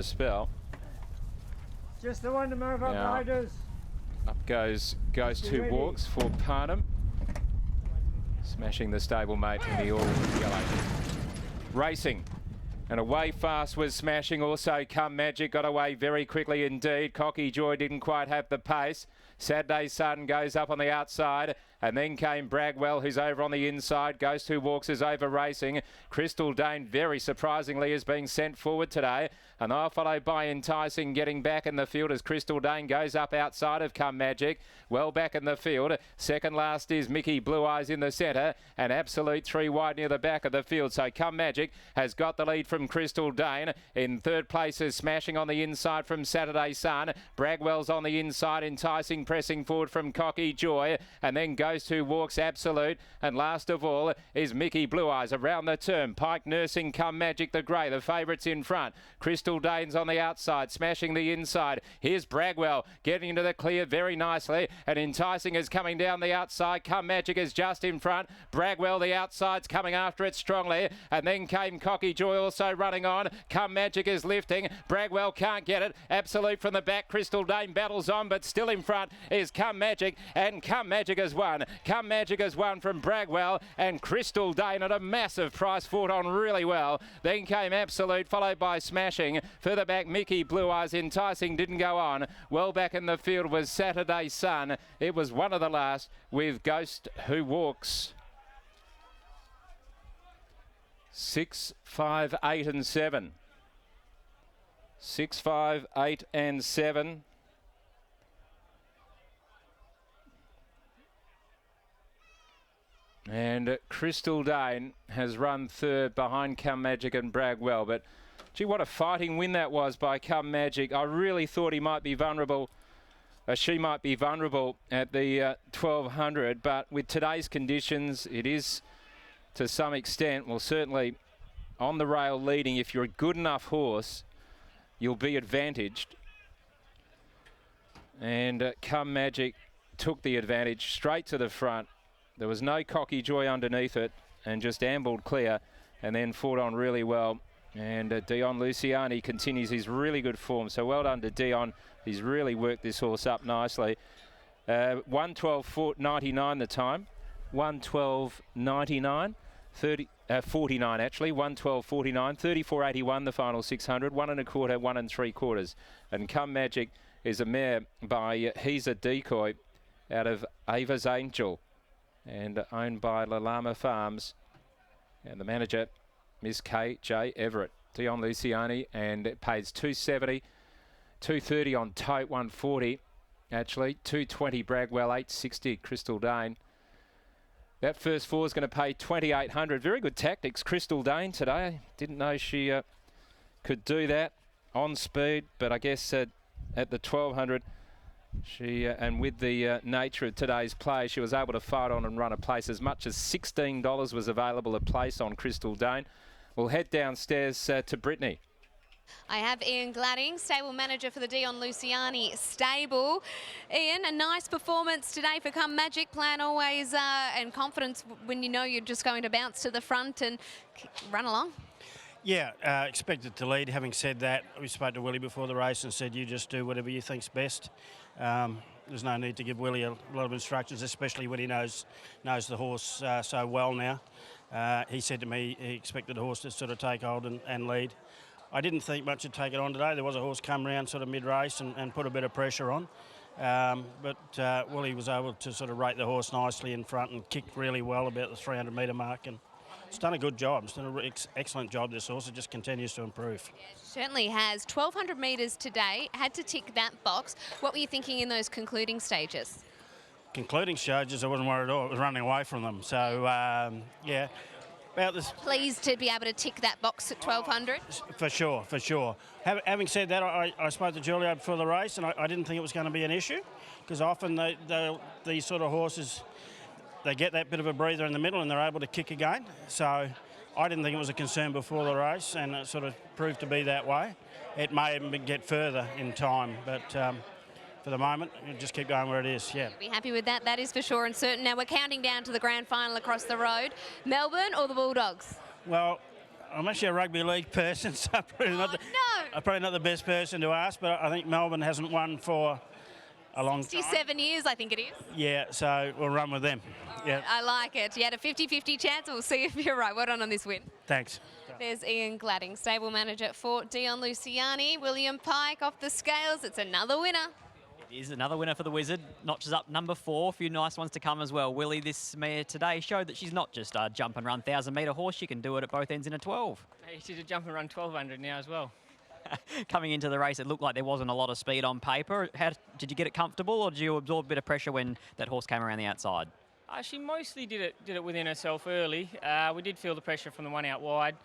a spell. Just the one to move up, riders. Up goes Two Walks for Parnham. Smashing the stablemate in the all yellow. Racing. And away fast was Smashing. Also Come Magic got away very quickly indeed. Cocky Joy didn't quite have the pace. Saturday Sun goes up on the outside. And then came Bragwell, who's over on the inside. Ghost Who Walks is over racing. Crystal Dane, very surprisingly, is being sent forward today. And they'll followed by Enticing, getting back in the field as Crystal Dane goes up outside of Come Magic. Well back in the field. Second last is Mickey Blue Eyes in the centre. And Absolute 3 wide near the back of the field. So Come Magic has got the lead from Crystal Dane. In third place is Smashing on the inside from Saturday Sun. Bragwell's on the inside. Enticing pressing forward from Cocky Joy. And then Ghost Who Walks Absolute. And last of all is Mickey Blue Eyes around the turn. Pike Nursing Come Magic the grey. The favourites in front. Crystal Dane's on the outside. Smashing the inside. Here's Bragwell getting into the clear very nicely. And Enticing is coming down the outside. Come Magic is just in front. Bragwell the outside's coming after it strongly. And then came Cocky Joy also running on. Come Magic is lifting. Bragwell can't get it. Absolute from the back. Crystal Dane battles on, but still in front is Come Magic. And Come Magic has won. Come Magic has won from Bragwell, and Crystal Dane at a massive price, fought on really well. Then came Absolute, followed by Smashing. Further back, Mickey Blue Eyes. Enticing didn't go on. Well back in the field was Saturday Sun. It was one of the last with Ghost Who Walks. 6, 5, 8 and 7. 6, 5, 8 and 7. And Crystal Dane has run third behind Come Magic and Bragwell. But, gee, what a fighting win that was by Come Magic. I really thought he might be vulnerable. She might be vulnerable at the 1200. But with today's conditions, it is to some extent, well, certainly on the rail leading. If you're a good enough horse, you'll be advantaged. And Come Magic took the advantage straight to the front. There was no Cocky Joy underneath it and just ambled clear and then fought on really well. And Dion Luciani continues his really good form. So well done to Dion. He's really worked this horse up nicely. 1:12.99 the time. 1:12.99. 49 actually. 1:12.49. 34.81 the final 600. 1 1/4. 1 3/4. And Come Magic is a mare by He's a Decoy out of Ava's Angel, and owned by Lalama Farms, and the manager Miss K.J. Everett. Dion Luciani, and it pays 270, 230 on Tote, 140 actually, 220 Bragwell, 860 Crystal Dane. That first four is going to pay 2,800. Very good tactics, Crystal Dane today. Didn't know she could do that on speed, but I guess at the 1,200. She and with the nature of today's play, she was able to fight on and run a place. As much as $16 was available a place on Crystal Dane. We'll head downstairs to Brittany. I have Ian Gladding, stable manager for the Dion Luciani stable. Ian, a nice performance today for Come Magic. Plan always and confidence when you know you're just going to bounce to the front and run along. Yeah, expected to lead. Having said that, we spoke to Willie before the race and said you just do whatever you think's best. There's no need to give Willie a lot of instructions, especially when he knows the horse so well now. He said to me he expected the horse to sort of take hold and lead. I didn't think much would take it on today. There was a horse come round sort of mid-race and put a bit of pressure on. But Willie was able to sort of rate the horse nicely in front and kicked really well about the 300 metre mark. And it's done a good job. It's done an excellent job, this horse. It just continues to improve. Yeah, it certainly has. 1,200 metres today. Had to tick that box. What were you thinking in those concluding stages? Concluding stages, I wasn't worried at all. I was running away from them. So, yeah. About this. Pleased to be able to tick that box at 1,200? For sure, for sure. Having said that, I spoke to Julia before the race and I didn't think it was going to be an issue, because often these sort of horses, they get that bit of a breather in the middle and they're able to kick again. So I didn't think it was a concern before the race, and it sort of proved to be that way. It may even get further in time, but for the moment, we'll just keep going where it is, yeah. Be happy with that, that is for sure and certain. Now we're counting down to the grand final across the road. Melbourne or the Bulldogs? Well, I'm actually a rugby league person, so I'm probably not the best person to ask, but I think Melbourne hasn't won for a long time. 67 years, I think it is. Yeah, so we'll run with them. Yeah. I like it. You had a 50-50 chance. We'll see if you're right. Well done on this win. Thanks. There's Ian Gladding, stable manager for Dion Luciani. William Pike off the scales. It's another winner. It is another winner for the Wizard. Notches up number 4. A few nice ones to come as well. Willie, this mare today showed that she's not just a jump and run 1,000-metre horse. She can do it at both ends in a 12. Hey, she's a jump and run 1,200 now as well. Coming into the race, it looked like there wasn't a lot of speed on paper. How did you get it comfortable, or did you absorb a bit of pressure when that horse came around the outside? She mostly did it within herself early. We did feel the pressure from the one out wide,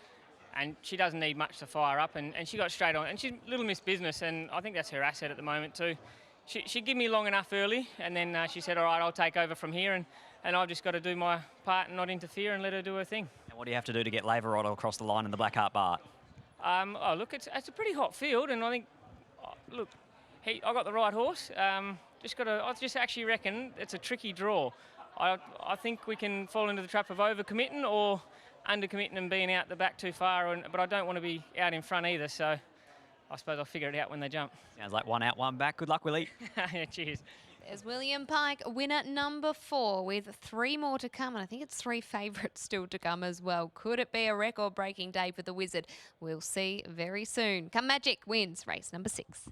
and she doesn't need much to fire up, and she got straight on. And she's Little Miss Business, and I think that's her asset at the moment too. She gave me long enough early, and then she said, all right, I'll take over from here, and I've just got to do my part and not interfere and let her do her thing. And what do you have to do to get Laverotto across the line in the Blackheart Bart? Look, it's a pretty hot field, and I think, I got the right horse. I just actually reckon it's a tricky draw. I think we can fall into the trap of over-committing or under-committing and being out the back too far, but I don't want to be out in front either, so I suppose I'll figure it out when they jump. Sounds like 1 out, 1 back. Good luck, Willie. Yeah, cheers. There's William Pike, winner number 4, with 3 more to come, and I think it's 3 favourites still to come as well. Could it be a record-breaking day for the Wizard? We'll see very soon. Come Magic wins race number 6.